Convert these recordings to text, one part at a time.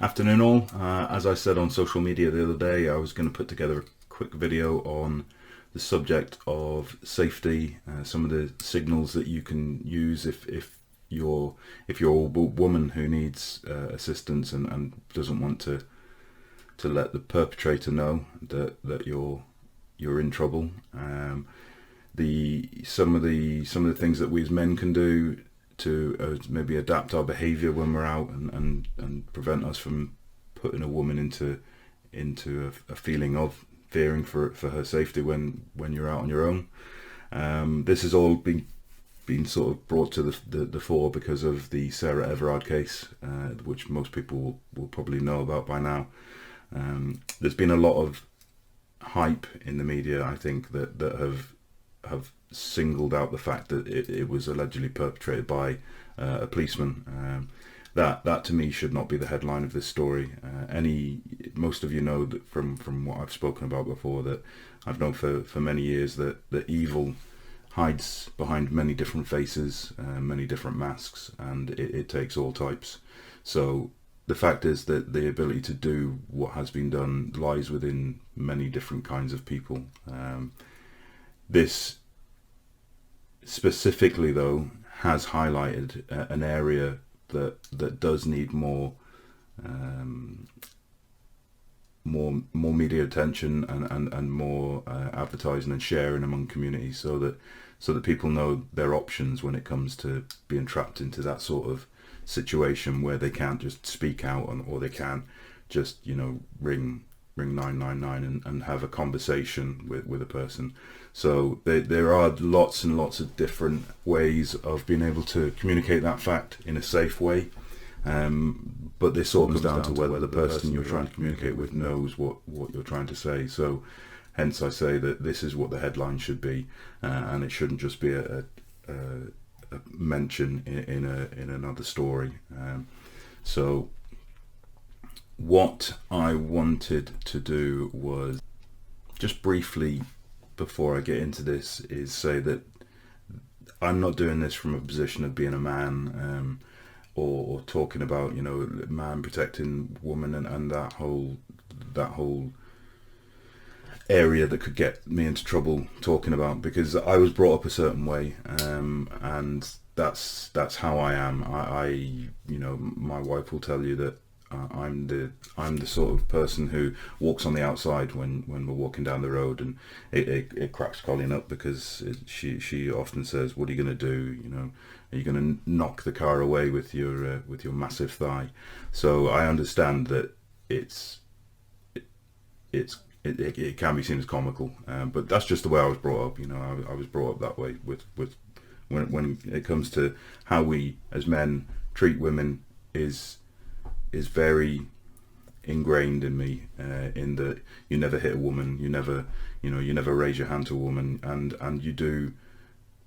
Afternoon all. As I said on social media the other day, I was going to put together a quick video on the subject of safety, some of the signals that you can use if you're a woman who needs assistance and doesn't want to let the perpetrator know that you're in trouble. Some of the things that we as men can do to maybe adapt our behaviour when we're out and prevent us from putting a woman into a feeling of fearing for her safety when you're out on your own. This has all been sort of brought to the fore because of the Sarah Everard case, which most people will probably know about by now. There's been a lot of hype in the media, I think, that have singled out the fact that it was allegedly perpetrated by a policeman. That to me should not be the headline of this story. Most of you know that from what I've spoken about before, that I've known for many years that evil hides behind many different faces, many different masks, and it takes all types. So the fact is that the ability to do what has been done lies within many different kinds of people. This specifically, though, has highlighted an area that does need more media attention and more advertising and sharing among communities, so that people know their options when it comes to being trapped into that sort of situation where they can't just speak out or they can't just ring 999 and have a conversation with a person. So there are lots and lots of different ways of being able to communicate that fact in a safe way, but this all comes down to whether the person you're trying to communicate with knows what you're trying to say. So hence I say that this is what the headline should be, and it shouldn't just be a mention in another story. So what I wanted to do was just briefly, before I get into this, is say that I'm not doing this from a position of being a man, or talking about man protecting woman and that whole area that could get me into trouble talking about, because I was brought up a certain way, and that's how I am. I my wife will tell you that I'm the sort of person who walks on the outside when we're walking down the road, and it cracks Colleen up because she often says, "What are you going to do? Are you going to knock the car away with your massive thigh?" So I understand that it can be seen as comical, but that's just the way I was brought up. I was brought up that way with when it comes to how we as men treat women is very ingrained in me, in that you never hit a woman, you never raise your hand to a woman, and you do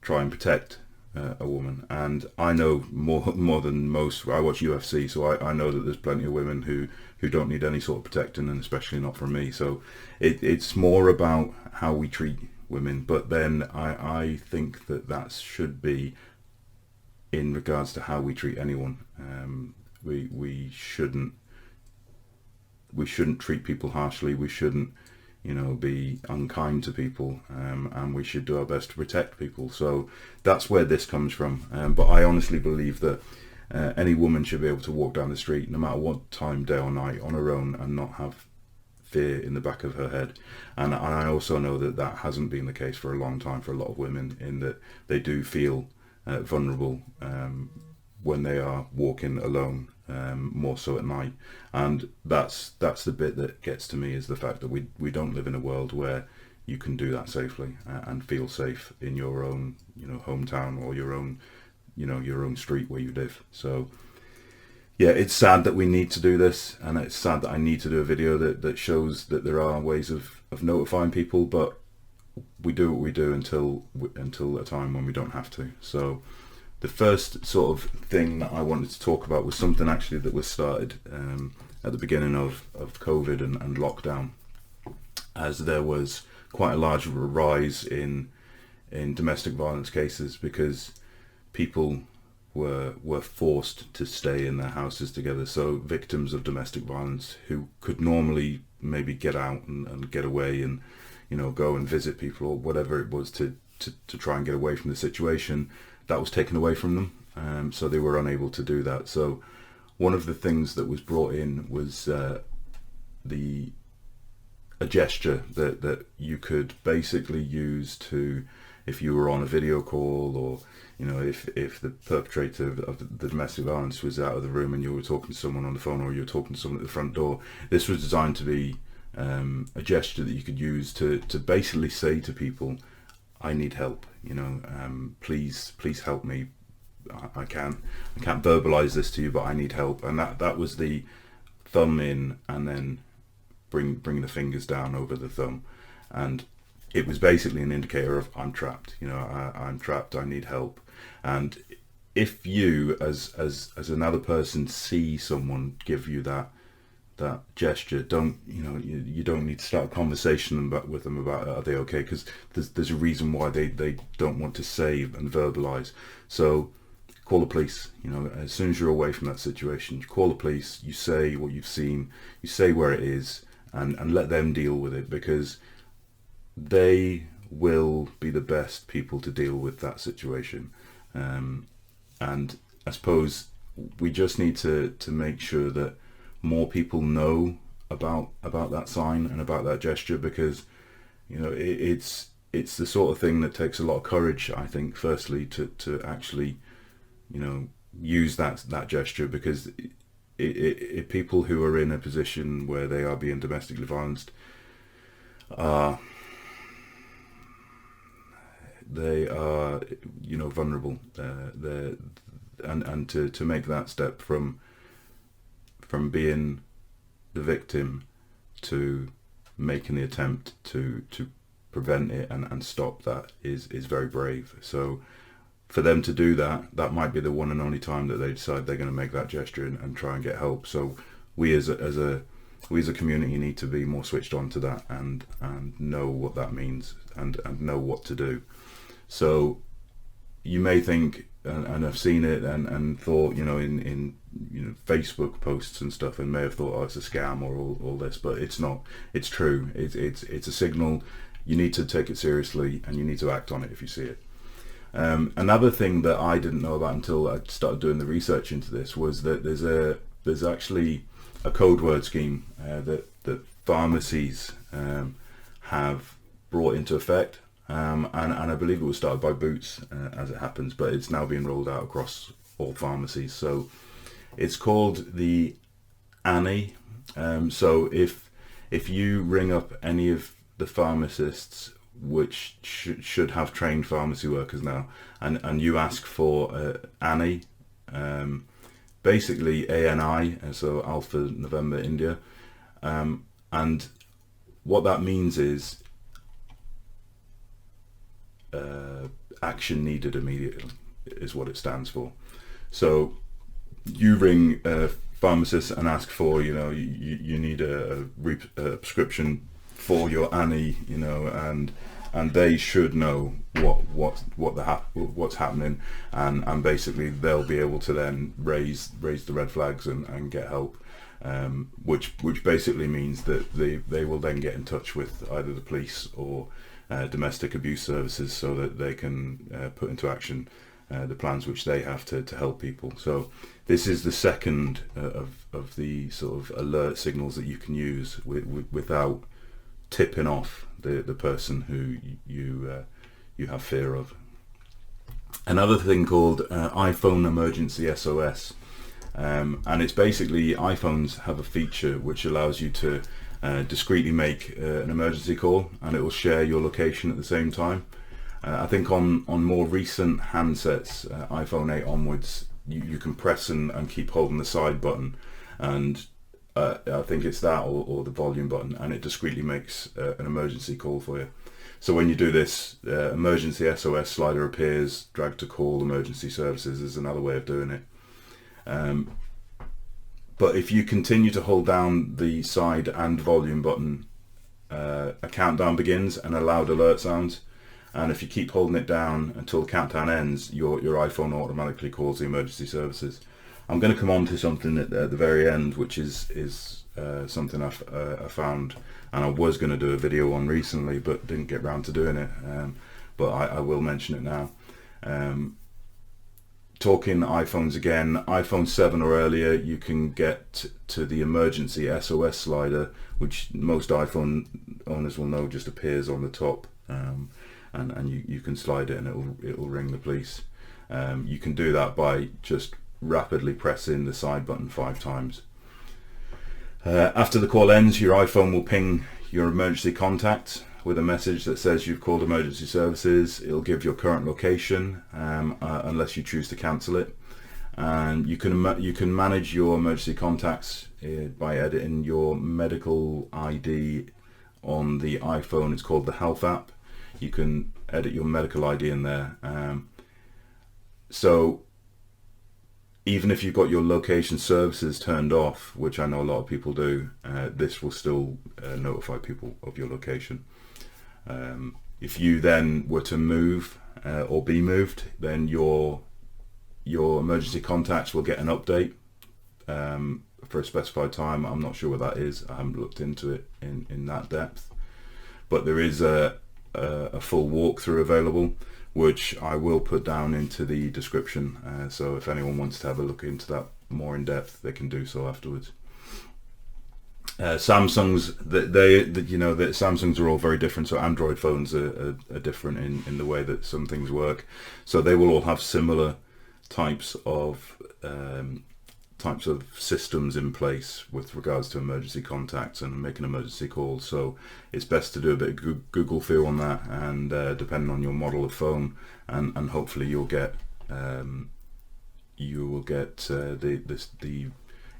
try and protect a woman. And I know more than most. I watch UFC, so I know that there's plenty of women who don't need any sort of protecting, and especially not from me. So it's more about how we treat women, but then I think that should be in regards to how we treat anyone. We shouldn't treat people harshly. We shouldn't be unkind to people, and we should do our best to protect people. So that's where this comes from. But I honestly believe that any woman should be able to walk down the street, no matter what time, day or night, on her own, and not have fear in the back of her head. And I also know that hasn't been the case for a long time for a lot of women, in that they do feel vulnerable when they are walking alone, more so at night. And that's the bit that gets to me, is the fact that we don't live in a world where you can do that safely and feel safe in your own hometown, or your own street where you live. So yeah, it's sad that we need to do this, and it's sad that I need to do a video that shows that there are ways of notifying people, but we do what we do until a time when we don't have to. So the first sort of thing that I wanted to talk about was something actually that was started at the beginning of COVID and lockdown, as there was quite a large rise in domestic violence cases, because people were forced to stay in their houses together. So victims of domestic violence who could normally maybe get out and get away and, you know, go and visit people or whatever it was to try and get away from the situation, that was taken away from them. So they were unable to do that. So one of the things that was brought in was a gesture that you could basically use to, if you were on a video call, or, you know, if the perpetrator of the domestic violence was out of the room and you were talking to someone on the phone, or you were talking to someone at the front door, this was designed to be a gesture that you could use to basically say to people, I need help, you know, please help me. I can't verbalize this to you, but I need help. And that was the thumb in, and then bring the fingers down over the thumb, and it was basically an indicator of I'm trapped, you know, I'm trapped, I need help. And if you as another person see someone give you that gesture, don't, you know, you don't need to start a conversation with them about are they okay, because there's a reason why they don't want to say and verbalize. So call the police, you know, as soon as you're away from that situation, you call the police, you say what you've seen, you say where it is, and let them deal with it, because they will be the best people to deal with that situation. And I suppose we just need to make sure that more people know about that sign and about that gesture, because, you know, it's the sort of thing that takes a lot of courage, I think, firstly to actually, you know, use that gesture, because it people who are in a position where they are being domestically violenced they are, you know, vulnerable. And to make that step from being the victim to making the attempt to prevent it and stop that is very brave. So for them to do that might be the one and only time that they decide they're going to make that gesture and try and get help. So we as a community need to be more switched on to that and know what that means and know what to do. So you may think, and I've seen it and thought, you know, in you know, Facebook posts and stuff, and may have thought, oh, it's a scam or all this, but it's not. It's true. It's a signal. You need to take it seriously, and you need to act on it if you see it. Another thing that I didn't know about until I started doing the research into this was that there's actually a code word scheme that pharmacies have brought into effect, and I believe it was started by Boots as it happens, but it's now being rolled out across all pharmacies. So it's called the ANI. So if you ring up any of the pharmacists, which should have trained pharmacy workers now, and you ask for ANI, basically ANI, so Alpha November India, and what that means is action needed immediately is what it stands for. So you ring a pharmacist and ask for, you know, you need a prescription for your ANI, you know, and they should know what's happening, and basically they'll be able to then raise the red flags and get help, which basically means that they will then get in touch with either the police or domestic abuse services, so that they can put into action the plans which they have to help people. So this is the second of the sort of alert signals that you can use without tipping off the person who you have fear of. Another thing called iPhone Emergency SOS, and it's basically, iPhones have a feature which allows you to discreetly make an emergency call, and it will share your location at the same time. I think on more recent handsets, iPhone 8 onwards, you can press and keep holding the side button, and I think it's that or the volume button, and it discreetly makes an emergency call for you. So when you do this, emergency SOS slider appears, drag to call emergency services is another way of doing it. But if you continue to hold down the side and volume button, a countdown begins and a loud alert sounds, and if you keep holding it down until the countdown ends, your iPhone automatically calls the emergency services. I'm going to come on to something at the very end, which is something I found, and I was going to do a video on recently, but didn't get round to doing it. But I will mention it now. Talking iPhones again, iPhone 7 or earlier, you can get to the emergency SOS slider, which most iPhone owners will know just appears on the top, and you can slide it and it'll ring the police. You can do that by just rapidly pressing the side button 5 times. After the call ends, your iPhone will ping your emergency contact with a message that says you've called emergency services. It'll give your current location, unless you choose to cancel it. And you can manage your emergency contacts by editing your medical ID on the iPhone. It's called the Health app. You can edit your medical ID in there. So even if you've got your location services turned off, which I know a lot of people do, this will still notify people of your location. If you then were to move or be moved, then your emergency contacts will get an update for a specified time. I'm not sure what that is. I haven't looked into it in that depth, but there is a full walkthrough available, which I will put down into the description. So if anyone wants to have a look into that more in depth, they can do so afterwards. Samsungs, the Samsungs are all very different. So Android phones are different in the way that some things work. So they will all have similar types of systems in place with regards to emergency contacts and making emergency calls. So it's best to do a bit of Google feel on that, and depending on your model of phone, and hopefully you will get the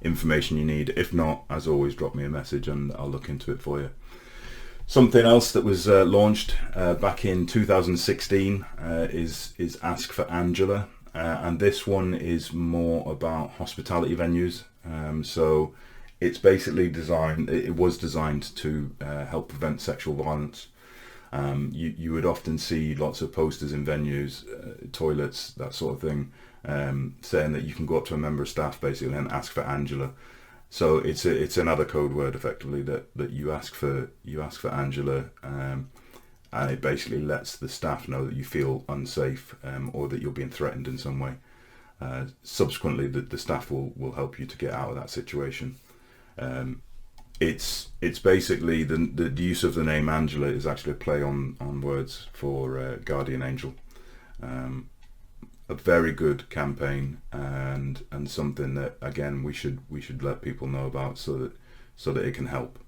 information you need. If not, as always, drop me a message and I'll look into it for you. Something else that was launched back in 2016 is Ask for Angela, and this one is more about hospitality venues. So it's basically it was designed to help prevent sexual violence. You would often see lots of posters in venues, toilets, that sort of thing, saying that you can go up to a member of staff basically and ask for Angela. So it's another code word effectively that you ask for Angela, and it basically lets the staff know that you feel unsafe, or that you're being threatened in some way. Subsequently, the staff will help you to get out of that situation. It's basically the use of the name Angela is actually a play on words for guardian angel. A very good campaign, and something that again we should let people know about so that it can help.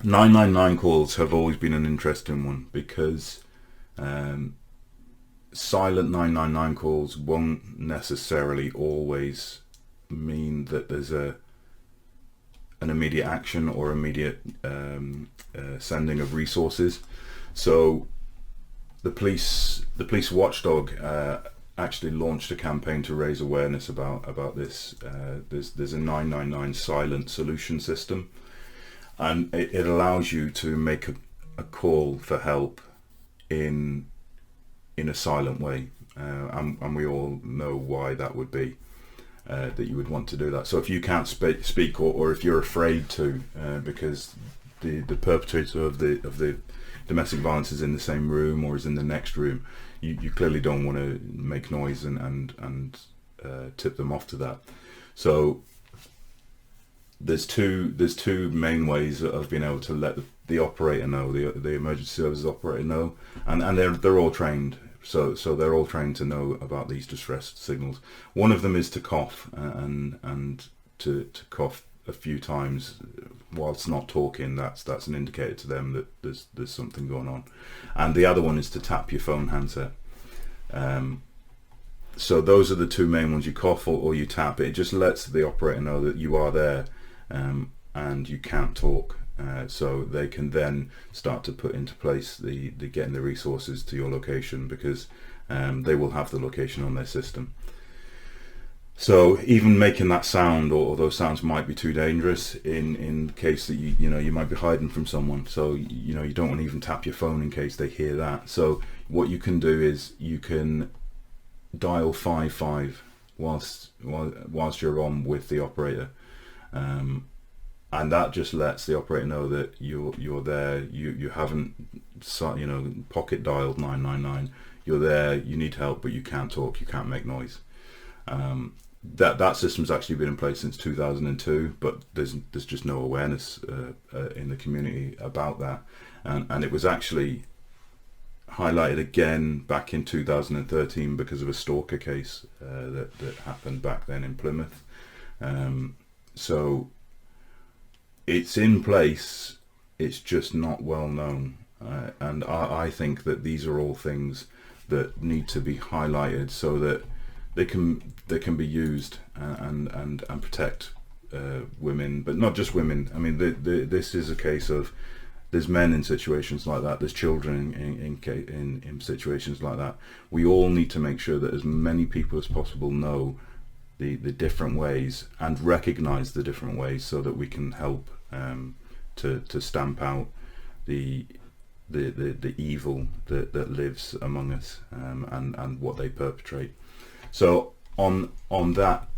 999 calls have always been an interesting one, because silent 999 calls won't necessarily always mean that there's an immediate action or immediate sending of resources. So the police watchdog actually launched a campaign to raise awareness about this. There's a 999 silent solution system, and it allows you to make a call for help in a silent way, and we all know why that would be, that you would want to do that. So if you can't speak, or if you're afraid to, because the perpetrator of the domestic violence is in the same room or is in the next room, you clearly don't want to make noise and tip them off to that. So there's two main ways of being able to let the operator know, the emergency services operator know, and they're all trained. So they're all trained to know about these distress signals. One of them is to cough, and to cough a few times whilst not talking. That's an indicator to them that there's something going on. And the other one is to tap your phone handset. So those are the two main ones. You cough or you tap. It just lets the operator know that you are there, and you can't talk. So they can then start to put into place the getting the resources to your location, because they will have the location on their system. So even making that sound, or those sounds, might be too dangerous in case that you might be hiding from someone. So you don't want to even tap your phone in case they hear that. So what you can do is you can dial 55 whilst you're on with the operator, and that just lets the operator know that you're there. You haven't pocket dialed 999. You're there. You need help, but you can't talk. You can't make noise. That system's actually been in place since 2002, but there's just no awareness in the community about that, and it was actually highlighted again back in 2013 because of a stalker case that happened back then in Plymouth. So it's in place, it's just not well known, and I think that these are all things that need to be highlighted so that they can be used and protect women, but not just women. I mean, this is a case of there's men in situations like that, there's children in situations like that. We all need to make sure that as many people as possible know the different ways and recognise the different ways, so that we can help to stamp out the evil that lives among us, and what they perpetrate. So on that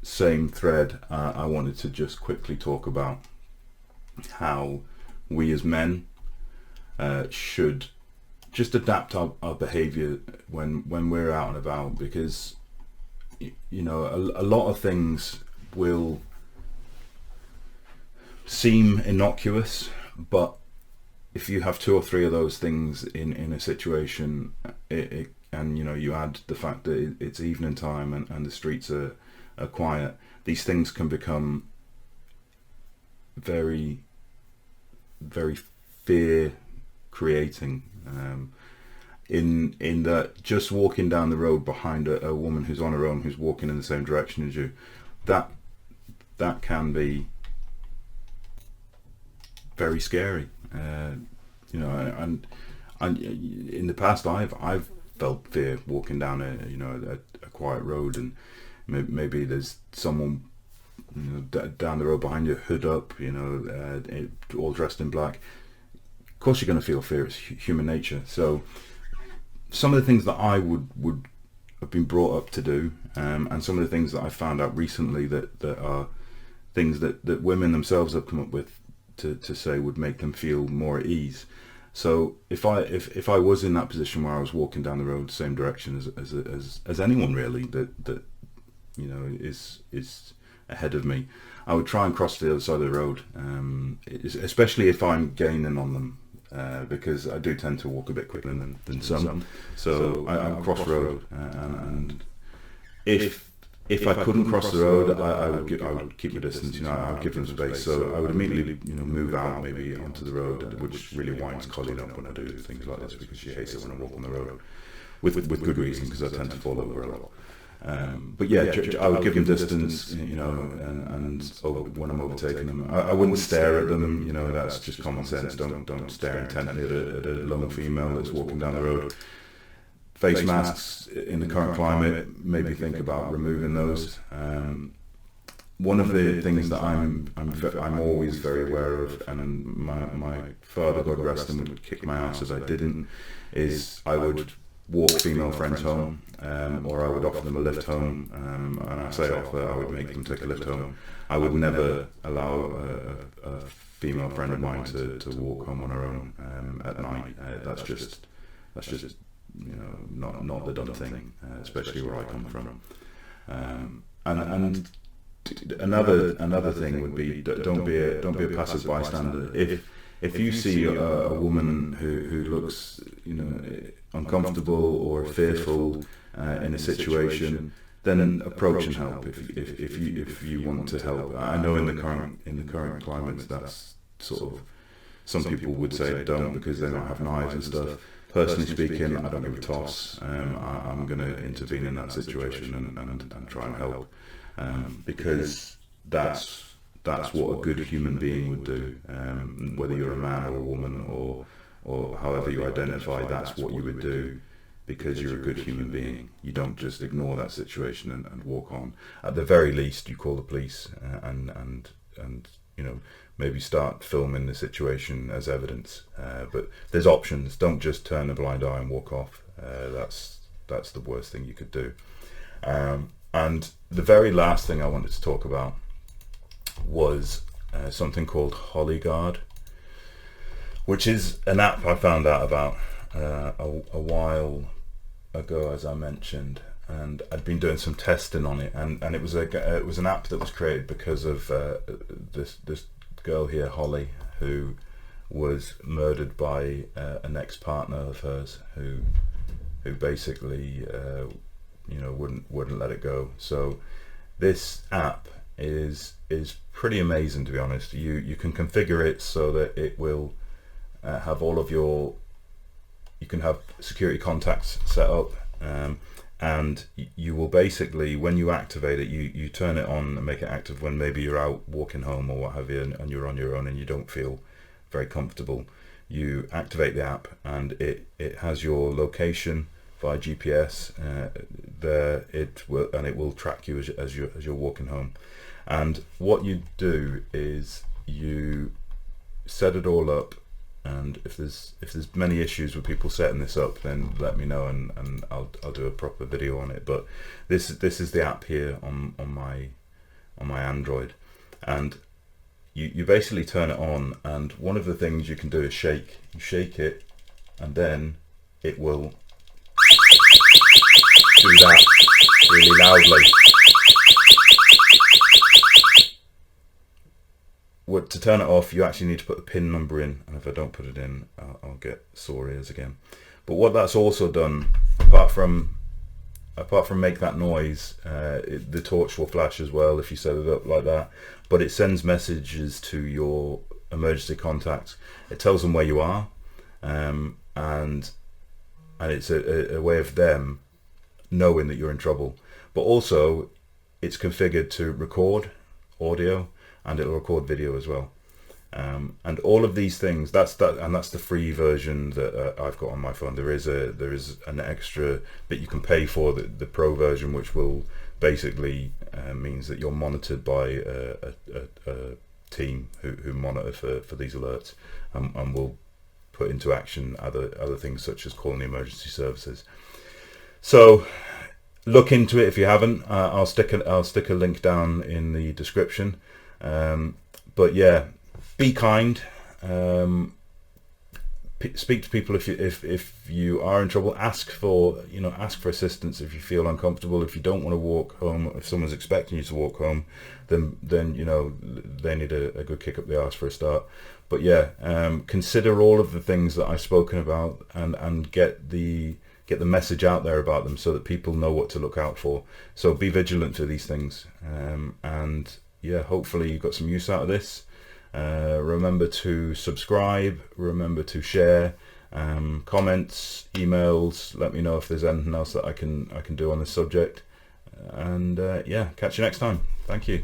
same thread, I wanted to just quickly talk about how we as men should just adapt our behaviour when we're out and about, because a lot of things will seem innocuous, but if you have two or three of those things in a situation, and you add the fact that it's evening time and the streets are quiet, these things can become very, very fear creating, in that just walking down the road behind a woman who's on her own, who's walking in the same direction as you, that can be very scary. And in the past I've felt fear walking down a quiet road, and maybe there's someone down the road behind you, hood up, all dressed in black. Of course you're going to feel fear. It's human nature. So some of the things that I would have been brought up to do, and some of the things that I found out recently that are things that women themselves have come up with to say would make them feel more at ease. So if I was in that position where I was walking down the road the same direction as anyone really that is ahead of me, I would try and cross to the other side of the road, especially if I'm gaining on them, because I do tend to walk a bit quicker than some. So I would cross the road, and if I couldn't cross the road, I would keep a distance. I would give them space. So I would immediately move out maybe onto the road, which really winds Colleen up when I do things like this, because she hates it when I walk on the road, with good reason, because I tend to fall over a lot. But yeah, I would give them distance, and when I'm overtaking them, I wouldn't stare at them. That's just common sense. Don't stare intently at a lone female that's walking down the road. Face masks in the current climate, maybe think about removing those. One of the things that I'm always very aware of, and my father, God rest him, would kick my ass if I didn't, is I would walk female friends home, or I would offer them a lift home, and I say offer, I would make them take a lift home. I would never allow a female friend of mine to walk home on her own at night. That's just not the done thing, especially where I come from. And another thing would be, don't be a passive bystander. If you see a woman who looks uncomfortable or fearful in a situation, then approach and help if you want to help. I know in the current climate, that's sort of, some people would say don't because they don't have knives and stuff. Personally speaking, I don't give a toss. I'm going to intervene in that situation and try and help, because that's what a good human being would do. Whether you're a man or a woman or however you identify, that's what you would do, because you're a good human being. You don't just ignore that situation and walk on. At the very least, you call the police and you know, maybe start filming the situation as evidence. But there's options. Don't just turn a blind eye and walk off. That's the worst thing you could do. And the very last thing I wanted to talk about was something called Hollyguard, which is an app I found out about a while ago, as I mentioned, and I'd been doing some testing on it, and it was an app that was created because of this girl here, Holly, who was murdered by an ex-partner of hers who basically you know, wouldn't let it go. So this app is pretty amazing, to be honest. You can configure it so that it will have all of your, you can have security contacts set up, and you will basically, when you activate it, you turn it on and make it active when maybe you're out walking home or what have you, and you're on your own and you don't feel very comfortable. You activate the app and it has your location via GPS there. It will track you as you're walking home. And what you do is you set it all up, and if there's many issues with people setting this up, then let me know, and I'll do a proper video on it. But this is the app here on my Android, and you basically turn it on, and one of the things you can do is shake. You shake it, and then it will do that really loudly. To turn it off, you actually need to put the PIN number in, and if I don't put it in, I'll get sore ears again. But what that's also done, apart from make that noise, the torch will flash as well if you set it up like that. But it sends messages to your emergency contacts. It tells them where you are, and it's a way of them knowing that you're in trouble. But also, it's configured to record audio, and it'll record video as well. And all of these things, that's the free version that I've got on my phone. There is an extra that you can pay for, the pro version, which will basically means that you're monitored by a team who monitor for these alerts, and will put into action other things such as calling the emergency services. So look into it if you haven't. I'll stick a link down in the description. But yeah, be kind. Speak to people if you are in trouble. Ask for assistance if you feel uncomfortable. If you don't want to walk home, if someone's expecting you to walk home, then you know they need a good kick up the arse for a start. But yeah, consider all of the things that I've spoken about, and get the message out there about them so that people know what to look out for. So be vigilant to these things, and yeah, hopefully you got some use out of this. Remember to subscribe, remember to share, comments, emails, let me know if there's anything else that I can do on this subject, and yeah, catch you next time. Thank you.